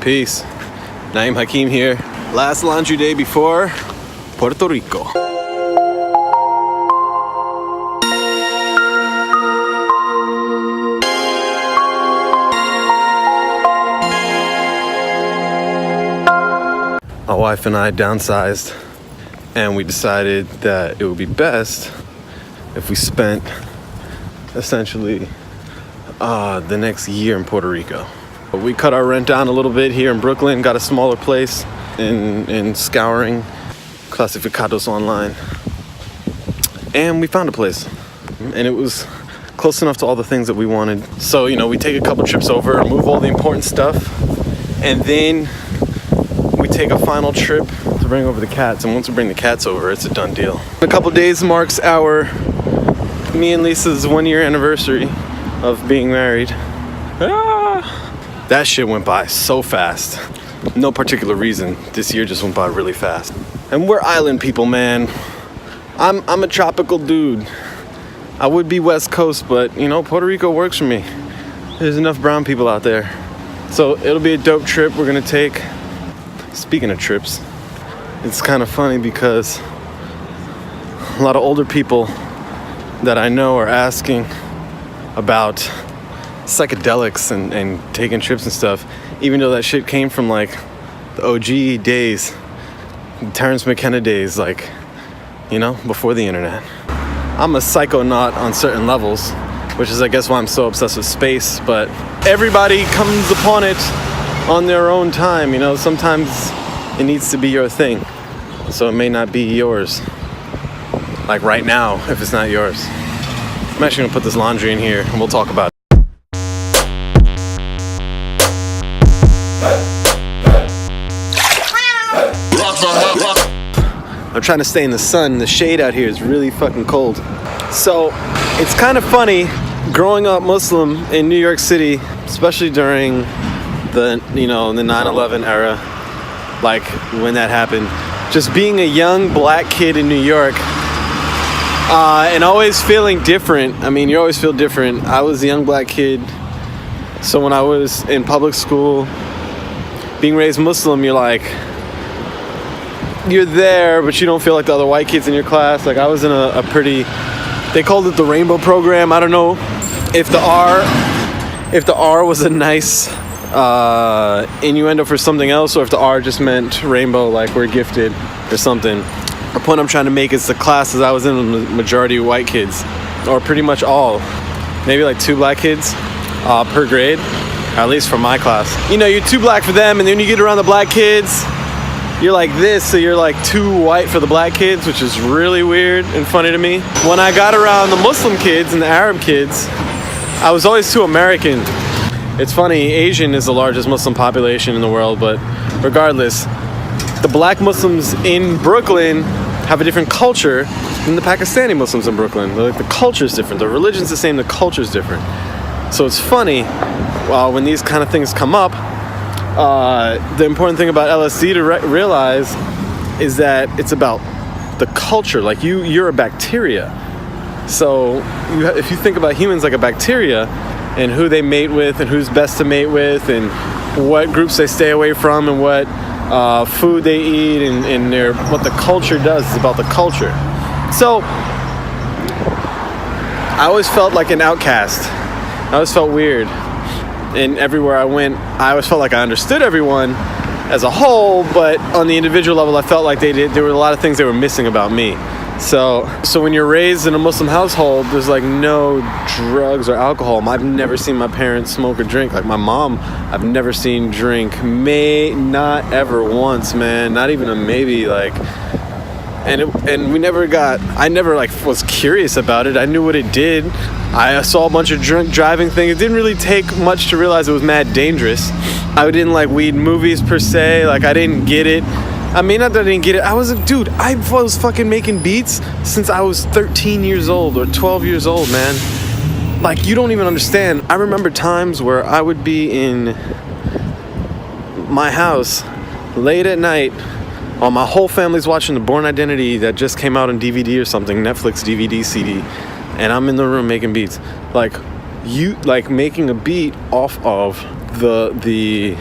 Peace. Naeem Hakim here. Last laundry day before Puerto Rico. My wife and I downsized, and we decided that it would be best if we spent essentially the next year in Puerto Rico. We cut our rent down a little bit here in Brooklyn, got a smaller place in Scouring, Clasificados online, and we found a place, and it was close enough to all the things that we wanted. So, we take a couple trips over, move all the important stuff, and then we take a final trip to bring over the cats. And once we bring the cats over, it's a done deal. In a couple days marks me and Lisa's 1 year anniversary of being married. That shit went by so fast. No particular reason. This year just went by really fast. And we're island people, man. I'm a tropical dude. I would be West Coast, but Puerto Rico works for me. There's enough brown people out there. So it'll be a dope trip we're gonna take. Speaking of trips, it's kind of funny because a lot of older people that I know are asking about psychedelics and taking trips and stuff, even though that shit came from like the OG days, Terrence McKenna days, before the internet. I'm a psychonaut on certain levels, which is I guess why I'm so obsessed with space, but everybody comes upon it on their own time. Sometimes it needs to be your thing, so it may not be yours, like right now if it's not yours. I'm actually gonna put this laundry in here and we'll talk about it. I'm trying to stay in the sun. The shade out here is really fucking cold. So it's kind of funny growing up Muslim in New York City, especially during the 9/11 era, like when that happened. Just being a young black kid in New York, and always feeling different. I mean, you always feel different. I was a young black kid, so when I was in public school, being raised Muslim, you're there, but you don't feel like the other white kids in your class. Like I was in a pretty, they called it the rainbow program. I don't know if the R was a nice innuendo for something else, or if the R just meant rainbow, like we're gifted or something. The point I'm trying to make is the classes I was in, the majority white kids, or pretty much all, maybe like 2 black kids per grade, at least for my class. You're too black for them, and then you get around the black kids, you're like this, so you're like too white for the black kids, which is really weird and funny to me. When I got around the Muslim kids and the Arab kids, I was always too American. It's funny, Asian is the largest Muslim population in the world, but regardless, the black Muslims in Brooklyn have a different culture than the Pakistani Muslims in Brooklyn. The culture's different, the religion's the same, the culture's different. So it's funny, when these kind of things come up, the important thing about LSD to realize is that it's about the culture. Like you're a bacteria. So if you think about humans like a bacteria and who they mate with and who's best to mate with and what groups they stay away from and what food they eat and what the culture does, is about the culture. So I always felt like an outcast. I always felt weird. And everywhere I went, I always felt like I understood everyone as a whole, but on the individual level, I felt like there were a lot of things they were missing about me. So when you're raised in a Muslim household, there's like no drugs or alcohol. I've never seen my parents smoke or drink. Like my mom, I've never seen drink. Not ever once, man. Not even a maybe. And we never I never was curious about it. I knew what it did. I saw a bunch of drunk driving things. It didn't really take much to realize it was mad dangerous. I didn't like weed movies per se. I didn't get it. I mean, not that I didn't get it. I was fucking making beats since I was 13 years old or 12 years old, man. You don't even understand. I remember times where I would be in my house late at night while my whole family's watching The Bourne Identity that just came out on DVD or something, Netflix DVD CD, and I'm in the room making beats. Making a beat off of the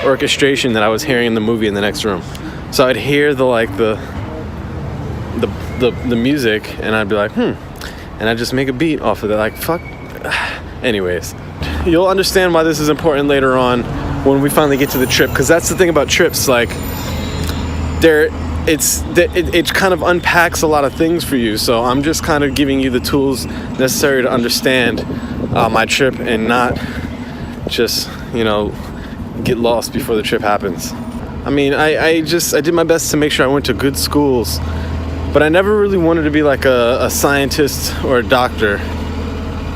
orchestration that I was hearing in the movie in the next room. So I'd hear the music, and I'd be like, and I'd just make a beat off of that. Like, fuck. Anyways, you'll understand why this is important later on when we finally get to the trip, because that's the thing about trips. Like, it kind of unpacks a lot of things for you. So I'm just kind of giving you the tools necessary to understand my trip and not just, get lost before the trip happens. I mean, I did my best to make sure I went to good schools, but I never really wanted to be like a scientist or a doctor.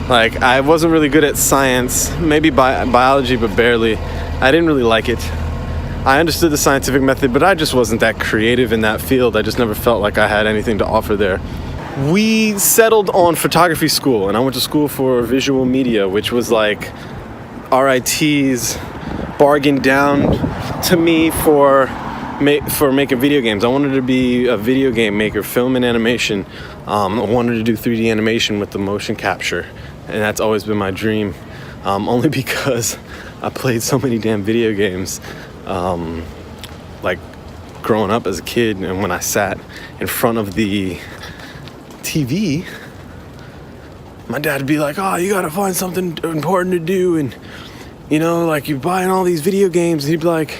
Like, I wasn't really good at science, maybe biology, but barely. I didn't really like it. I understood the scientific method, but I just wasn't that creative in that field. I just never felt like I had anything to offer there. We settled on photography school, and I went to school for visual media, which was like RIT's bargained down to me for making video games. I wanted to be a video game maker, film and animation. I wanted to do 3D animation with the motion capture, and that's always been my dream, only because I played so many damn video games, like growing up as a kid, and when I sat in front of the TV, my dad would be like, oh, you gotta find something important to do, and like, you're buying all these video games, and he'd be like,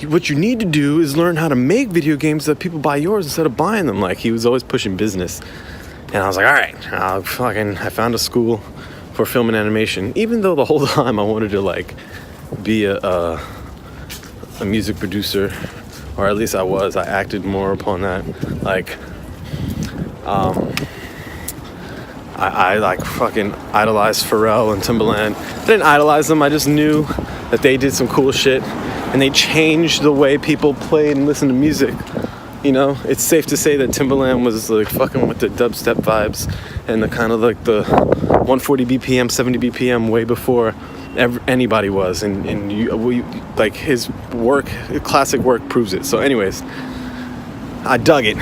what you need to do is learn how to make video games so that people buy yours instead of buying them. Like, he was always pushing business. And I was like, all right, I found a school for film and animation, even though the whole time I wanted to like be a music producer, or at least I acted more upon that. Like, I like fucking idolized Pharrell and Timbaland. I didn't idolize them, I just knew that they did some cool shit, and they changed the way people played and listened to music. It's safe to say that Timbaland was like fucking with the dubstep vibes and the kind of like the 140 BPM, 70 BPM way before anybody was, and like his work, classic work, proves it. So anyways, I dug it.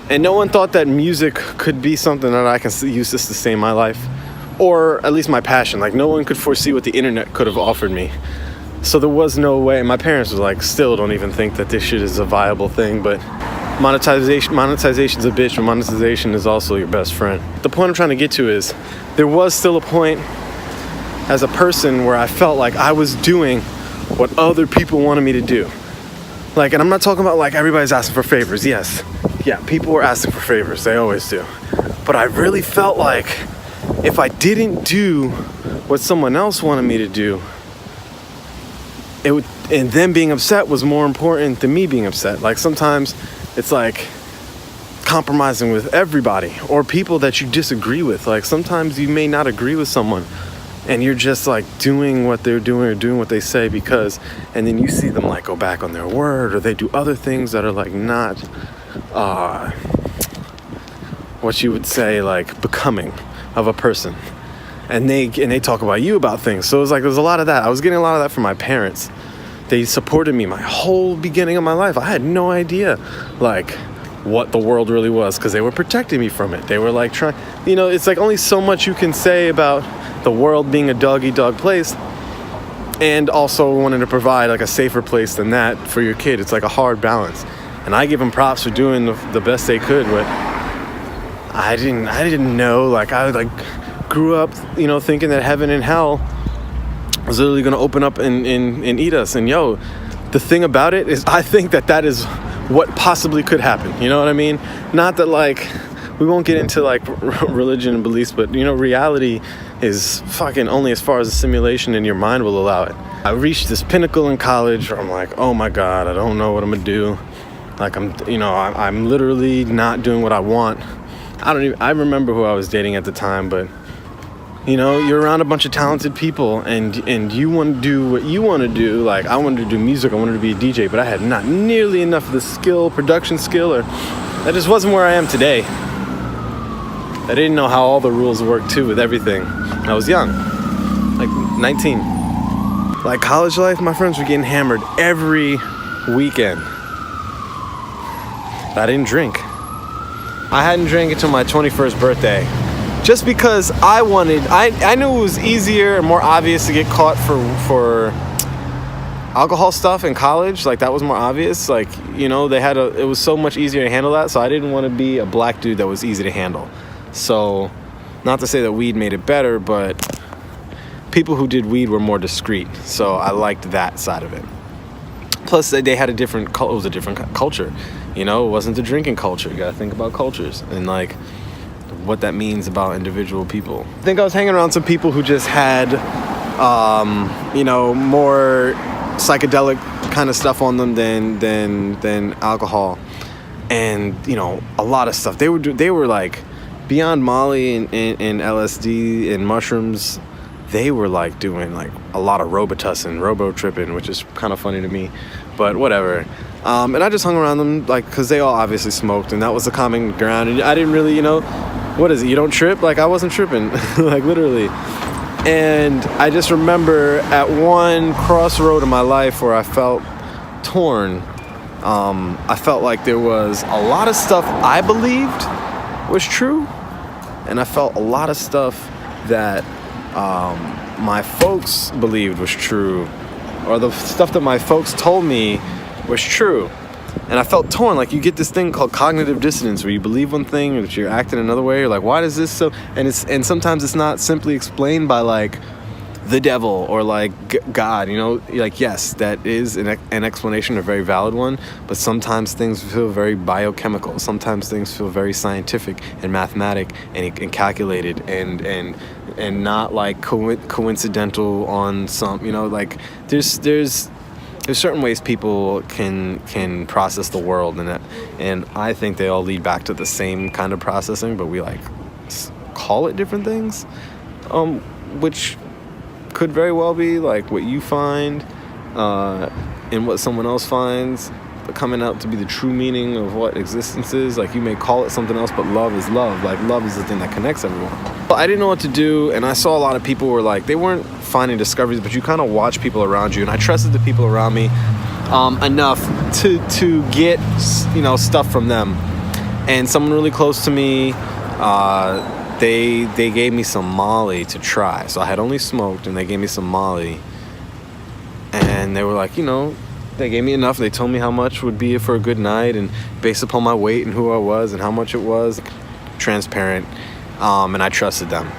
And no one thought that music could be something that I can use to sustain my life, or at least my passion. Like, no one could foresee what the internet could have offered me. So there was no way. My parents were like, still don't even think that this shit is a viable thing. But monetization's a bitch, but monetization is also your best friend. The point I'm trying to get to is, there was still a point as a person where I felt like I was doing what other people wanted me to do. Like, and I'm not talking about like everybody's asking for favors. Yes, yeah, people were asking for favors. They always do. But I really felt like if I didn't do what someone else wanted me to do, and them being upset was more important than me being upset. Like, sometimes it's like compromising with everybody or people that you disagree with. Like, sometimes you may not agree with someone, and you're just like doing what they're doing or doing what they say and then you see them like go back on their word, or they do other things that are like not what you would say like becoming of a person, and they talk about you about things. So it's like there's a lot of that. I was getting a lot of that from my parents. They supported me my whole beginning of my life. I had no idea like what the world really was, because they were protecting me from it. They were like trying, it's like only so much you can say about the world being a dog-eat-dog place, and also wanting to provide like a safer place than that for your kid. It's like a hard balance, and I give them props for doing the best they could. But I didn't know. Like, I like grew up, thinking that heaven and hell was literally going to open up and eat us. And the thing about it is, I think that is what possibly could happen. You know what I mean? Not that like, we won't get into like religion and beliefs, but reality is fucking only as far as a simulation, and your mind will allow it. I reached this pinnacle in college where I'm like, oh my God, I don't know what I'm gonna do. Like, I'm literally not doing what I want. I remember who I was dating at the time, but you're around a bunch of talented people, and you want to do what you want to do. Like, I wanted to do music, I wanted to be a DJ, but I had not nearly enough of the production skill, or that just wasn't where I am today. I didn't know how all the rules work too with everything. I was young, like 19. Like, college life, my friends were getting hammered every weekend. I didn't drink. I hadn't drank until my 21st birthday. Just because I knew it was easier and more obvious to get caught for alcohol stuff in college, like that was more obvious. Like, you know, it was so much easier to handle that. So I didn't want to be a black dude that was easy to handle. So not to say that weed made it better, but people who did weed were more discreet. So I liked that side of it. Plus they had it was a different culture. You know, it wasn't the drinking culture. You got to think about cultures and like what that means about individual people. I think I was hanging around some people who just had, you know, more psychedelic kind of stuff on them than alcohol, and you know, a lot of stuff they were like beyond Molly and LSD and mushrooms. They were like doing like a lot of Robitussin, robo-tripping, which is kind of funny to me, but whatever. And I just hung around them like because they all obviously smoked, and that was the common ground. And I didn't really, you know, what is it? You don't trip? Like I wasn't tripping, like literally. And I just remember at one crossroad in my life where I felt torn. I felt like there was a lot of stuff I believed was true, and I felt a lot of stuff that my folks believed was true, or the stuff that my folks told me was true. And I felt torn. Like you get this thing called cognitive dissonance where you believe one thing but you're acting another way. You're like, why does this so? And sometimes it's not simply explained by like the devil or like God, you know, like yes, that is an explanation, a very valid one, but sometimes things feel very biochemical. Sometimes things feel very scientific and mathematic and calculated and not like coincidental on some, you know, like there's certain ways people can process the world, and I think they all lead back to the same kind of processing, but we like call it different things, which could very well be like what you find and what someone else finds coming out to be the true meaning of what existence is. Like you may call it something else, but love is love. Like love is the thing that connects everyone. But I didn't know what to do, and I saw a lot of people were like, they weren't finding discoveries, but you kind of watch people around you, and I trusted the people around me enough to get, you know, stuff from them. And someone really close to me, they gave me some Molly to try. So I had only smoked, and they gave me some Molly, and they were like, you know, they gave me enough. They told me how much would be for a good night, and based upon my weight and who I was and how much it was, transparent, and I trusted them.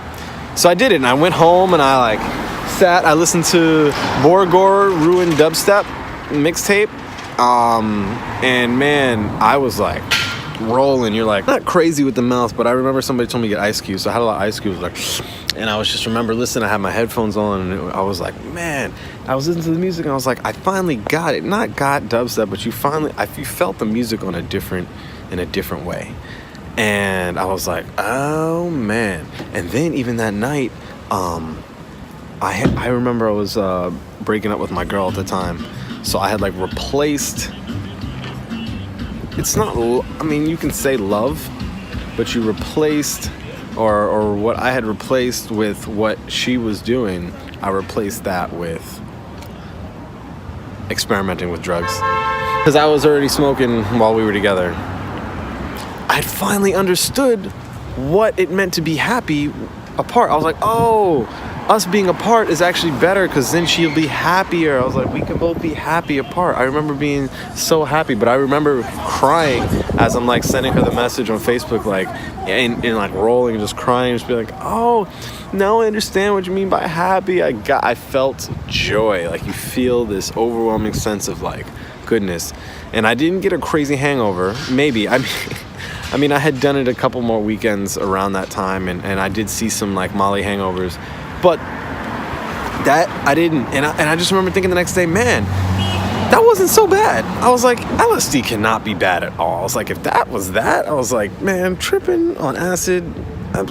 So I did it, and I went home, and I like sat. I listened to Borgore Ruined Dubstep mixtape, and man, I was like rolling. You're like not crazy with the mouth, but I remember somebody told me to get ice cubes, so I had a lot of ice cubes, like, and I was just remember listening. I had my headphones on, and I was like, man, I was listening to the music, and I was like, I finally got it. Not got dubstep, but you felt the music in a different way. And I was like, oh man. And then even that night, I remember I was breaking up with my girl at the time, so I had like replaced. It's not. I mean, you can say love, but you replaced, or what I had replaced with what she was doing. I replaced that with experimenting with drugs, because I was already smoking while we were together. I finally understood what it meant to be happy apart. I was like, oh, us being apart is actually better, because then she'll be happier. I was like, we can both be happy apart. I remember being so happy, but I remember crying as I'm like sending her the message on Facebook, like, and like rolling and just crying, just be like, oh, now I understand what you mean by happy. I felt joy. Like you feel this overwhelming sense of like goodness. And I didn't get a crazy hangover. Maybe. I mean, I had done it a couple more weekends around that time, and I did see some like Molly hangovers, but that I didn't. And I just remember thinking the next day, man, that wasn't so bad. I was like, LSD cannot be bad at all. I was like, if that was that, I was like, man, tripping on acid.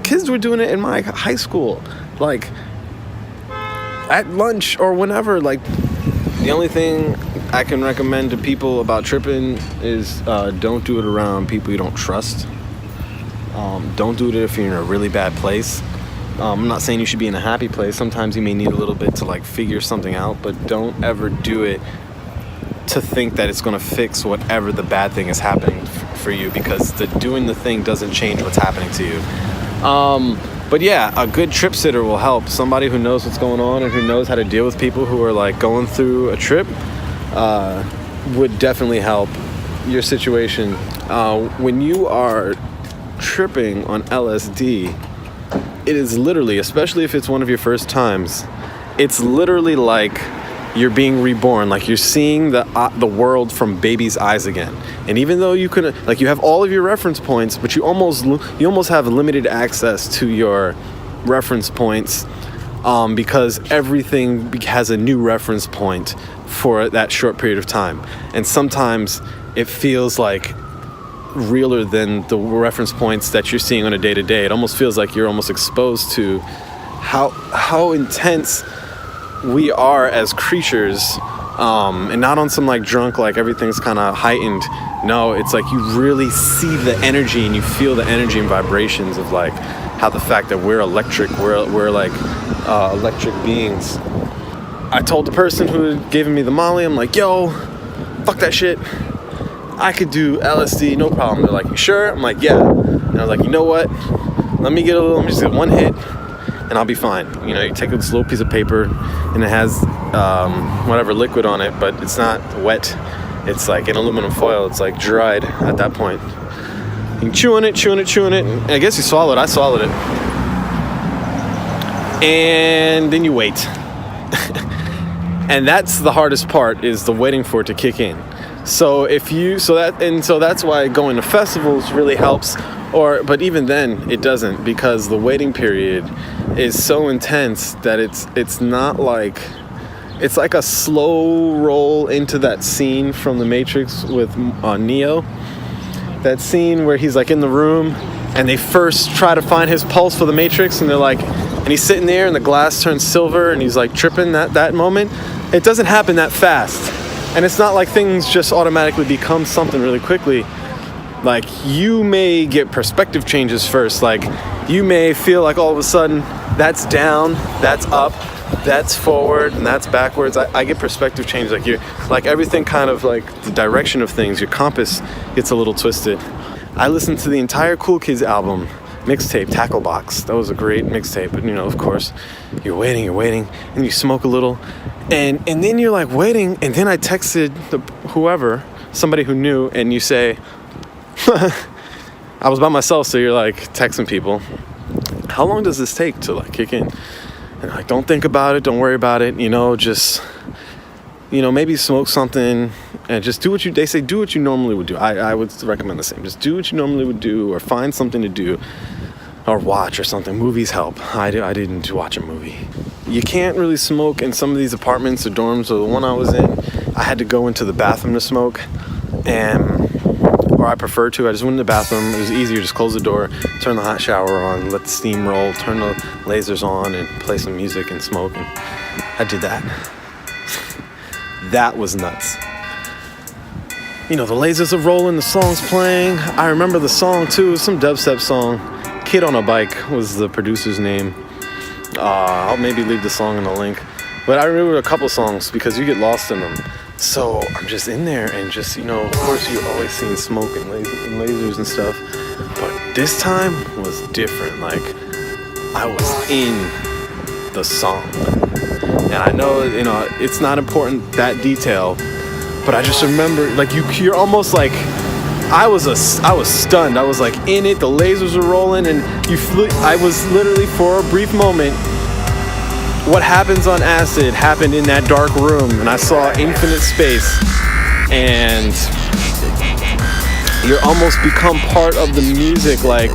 Kids were doing it in my high school, like at lunch or whenever. Like, the only thing I can recommend to people about tripping is don't do it around people you don't trust. Don't do it if you're in a really bad place. I'm not saying you should be in a happy place. Sometimes you may need a little bit to like figure something out, but don't ever do it to think that it's going to fix whatever the bad thing is happening for you, because doing the thing doesn't change what's happening to you. But yeah, a good trip sitter will help. Somebody who knows what's going on and who knows how to deal with people who are like going through a trip would definitely help your situation. When you are tripping on LSD, it is literally, especially if it's one of your first times, it's literally like you're being reborn, like you're seeing the world from baby's eyes again. And even though you have all of your reference points, but you almost have limited access to your reference points, because everything has a new reference point for that short period of time. And sometimes it feels like realer than the reference points that you're seeing on a day-to-day. It almost feels like you're almost exposed to how intense we are as creatures, and not on some like drunk, like everything's kind of heightened. No, it's like you really see the energy and you feel the energy and vibrations of like how the fact that we're electric, we're like electric beings. I told the person who had given me the Molly, I'm like, yo, fuck that shit, I could do LSD, no problem. They're like, you sure? I'm like, yeah. And I was like, you know what, let me just get one hit and I'll be fine. You know, you take this little piece of paper and it has whatever liquid on it, but it's not wet. It's like in aluminum foil. It's like dried at that point. You can chew on it. And I guess you swallow it. I swallowed it. And then you wait. And that's the hardest part, is the waiting for it to kick in. So that's why going to festivals really helps. But even then it doesn't, because the waiting period is so intense that it's not like, it's like a slow roll into that scene from The Matrix with Neo. That scene where he's like in the room and they first try to find his pulse for the Matrix, and they're like, and he's sitting there and the glass turns silver and he's like tripping. That moment, it doesn't happen that fast. And it's not like things just automatically become something really quickly. Like, you may get perspective changes first. Like, you may feel like all of a sudden that's down, that's up, that's forward, and that's backwards. I get perspective changes. Like everything kind of like the direction of things, your compass gets a little twisted. I listened to the entire Cool Kids album, mixtape, Tackle Box. That was a great mixtape. But, you know, of course, you're waiting, and you smoke a little. And then you're like waiting, and then I texted somebody who knew, and you say, I was by myself, so you're like texting people, how long does this take to like kick in? And like, don't think about it, don't worry about it, just, maybe smoke something and just do what you normally would do. I would recommend the same. Just do what you normally would do, or find something to do or watch or something. Movies help. I didn't watch a movie. You can't really smoke in some of these apartments or dorms, or the one I was in, I had to go into the bathroom to smoke, or I prefer to. I just went in the bathroom. It was easier. Just close the door, turn the hot shower on, let the steam roll, turn the lasers on, and play some music and smoke. And I did that. That was nuts. The lasers are rolling, the song's playing. I remember the song too, some dubstep song. Kid on a Bike was the producer's name. I'll maybe leave the song in the link. But I remember a couple songs because you get lost in them. So I'm just in there and just, of course you always seen smoke and lasers and stuff. But this time was different. Like, I was in the song. And I know, it's not important, that detail. But I just remember, like, you're almost like, I was stunned. I was like in it, the lasers were rolling, and I was literally, for a brief moment, what happens on acid happened in that dark room, and I saw infinite space, and you almost become part of the music, like,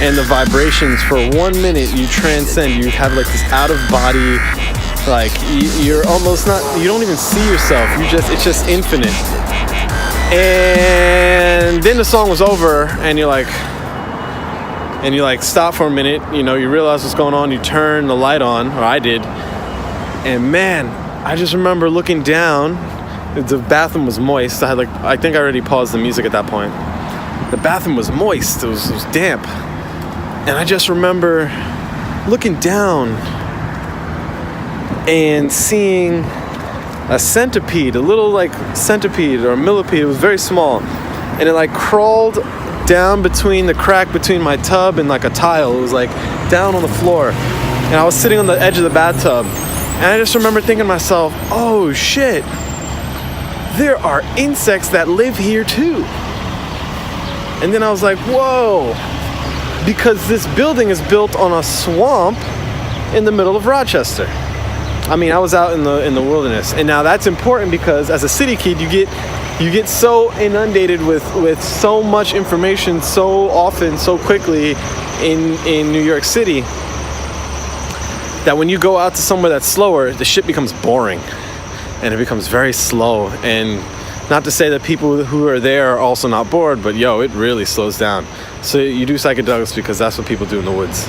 and the vibrations. For 1 minute, you transcend. You have like this out of body, like you're almost not. You don't even see yourself. It's just infinite. And then the song was over, and you stop for a minute, you realize what's going on, you turn the light on, or I did, and man, I just remember looking down. The bathroom was moist. I think I already paused the music at that point. The bathroom was moist, it was damp, and I just remember looking down and seeing a centipede, a little like centipede or a millipede. It was very small, and it like crawled down between the crack between my tub and like a tile. It was like down on the floor. And I was sitting on the edge of the bathtub. And I just remember thinking to myself, oh shit, there are insects that live here too. And then I was like, whoa, because this building is built on a swamp in the middle of Rochester. I mean, I was out in the wilderness. And now that's important because as a city kid, you get so inundated with so much information so often, so quickly in New York City, that when you go out to somewhere that's slower, the shit becomes boring and it becomes very slow. And not to say that people who are there are also not bored, but yo, it really slows down. So you do psychedelics because that's what people do in the woods.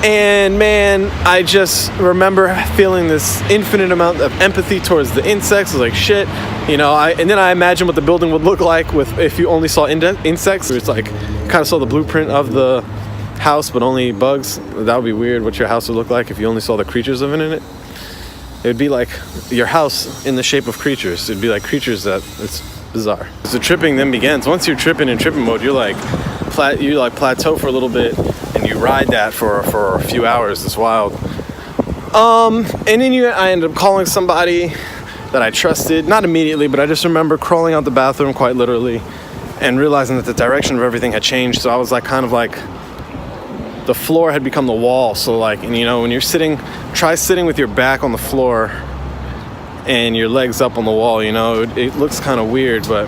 And man, I just remember feeling this infinite amount of empathy towards the insects. I was like, shit, you know. And then I imagine what the building would look like if you only saw insects. It's like kind of saw the blueprint of the house, but only bugs. That would be weird. What your house would look like if you only saw the creatures living in it. It would be like your house in the shape of creatures. It'd be like creatures that it's bizarre. So tripping then begins. Once you're tripping in tripping mode, you plateau for a little bit. And you ride that for a few hours. It's wild. And then I ended up calling somebody that I trusted. Not immediately, but I just remember crawling out the bathroom quite literally and realizing that the direction of everything had changed. So I was like, kind of like, the floor had become the wall. So like, and you know, when you're sitting, try sitting with your back on the floor and your legs up on the wall, you know, it looks kind of weird, but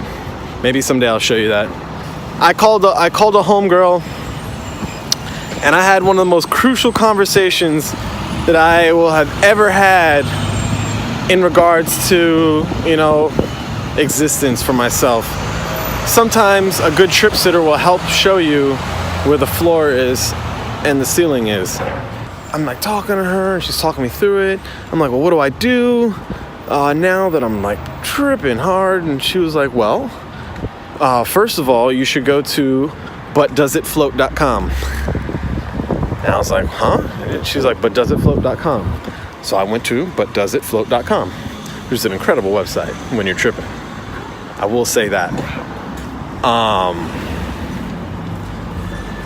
maybe someday I'll show you that. I called a homegirl. And I had one of the most crucial conversations that I will have ever had in regards to, you know, existence for myself. Sometimes a good trip sitter will help show you where the floor is and the ceiling is. I'm like talking to her and she's talking me through it. I'm like, well, what do I do now that I'm like tripping hard? And she was like, well, first of all, you should go to butdoesitfloat.com. And I was like, huh? And she's like, butdoesitfloat.com. So I went to butdoesitfloat.com, which is an incredible website when you're tripping. I will say that.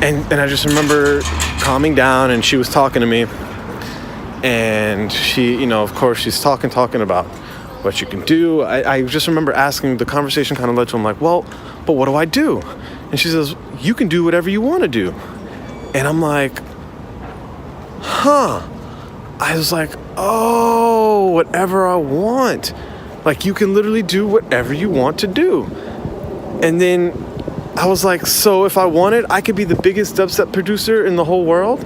And I just remember calming down and she was talking to me. And she, you know, of course, she's talking about what you can do. I just remember asking, the conversation kind of led to, I'm like, well, but what do I do? And she says, you can do whatever you want to do. And I'm like, huh. I was like, oh, whatever I want. Like, you can literally do whatever you want to do. And then I was like, so if I wanted, I could be the biggest dubstep producer in the whole world?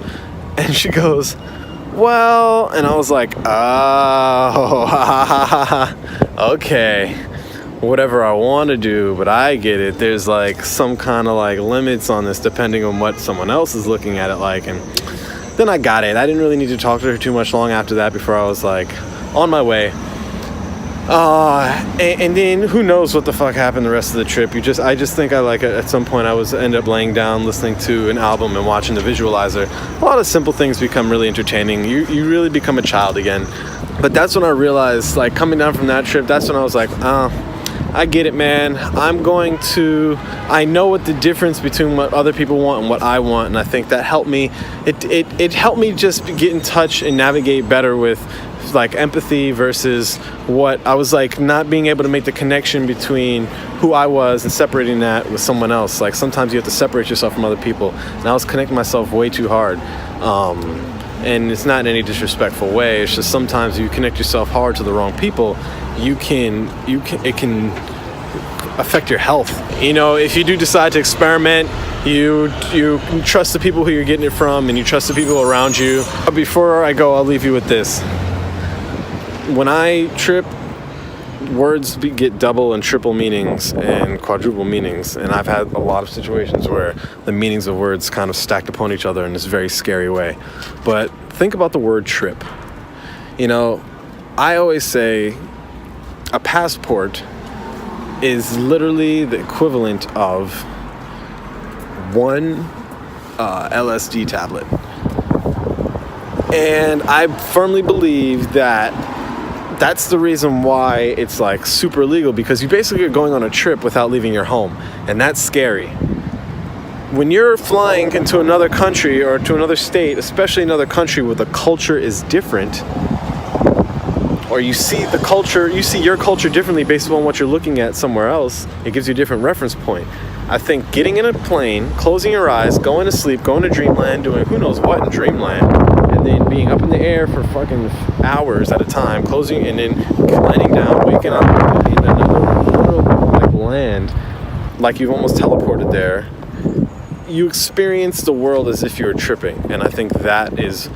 And she goes, well, and I was like, oh, okay. Whatever I want to do, but I get it. There's like some kind of like limits on this depending on what someone else is looking at it like. And then I got it. I didn't really need to talk to her too much long after that before I was like on my way. And then who knows what the fuck happened the rest of the trip. I just think I like at some point I ended up laying down listening to an album and watching the visualizer. A lot of simple things become really entertaining. You really become a child again. But that's when I realized, like, coming down from that trip, that's when I was like, I get it, man. I know what the difference between what other people want and what I want, and I think that helped me. It helped me just get in touch and navigate better with like empathy versus what I was like not being able to make the connection between who I was and separating that with someone else. Like sometimes you have to separate yourself from other people, and I was connecting myself way too hard. And it's not in any disrespectful way. It's just sometimes you connect yourself hard to the wrong people, it can affect your health. You know, if you do decide to experiment, you trust the people who you're getting it from, and you trust the people around you. But before I go, I'll leave you with this. When I trip, words get double and triple meanings and quadruple meanings, and I've had a lot of situations where the meanings of words kind of stacked upon each other in this very scary way. But think about the word trip. You know, I always say a passport is literally the equivalent of one LSD tablet. And I firmly believe that that's the reason why it's like super illegal, because you basically are going on a trip without leaving your home, and that's scary. when you're flying into another country or to another state, especially another country where the culture is different, or you see the culture, you see your culture differently based on what you're looking at somewhere else, it gives you a different reference point. I think getting in a plane, closing your eyes, going to sleep, going to dreamland, doing who knows what in dreamland, and then being up in the air for fucking hours at a time, closing and then landing down, waking up in another like land, like you've almost teleported there. You experience the world as if you were tripping, and I think that is,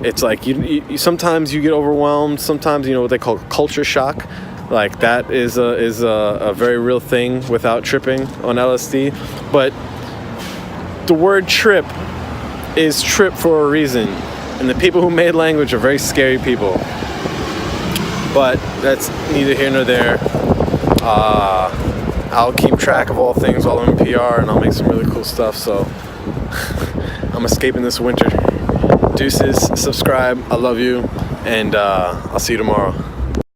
it's like you sometimes you get overwhelmed, sometimes, you know, what they call culture shock, like that is a very real thing without tripping on LSD. But the word trip is trip for a reason, and the people who made language are very scary people, but that's neither here nor there. I'll keep track of all things while I'm in PR, and I'll make some really cool stuff. So I'm escaping this winter. Deuces, subscribe, I love you, and I'll see you tomorrow.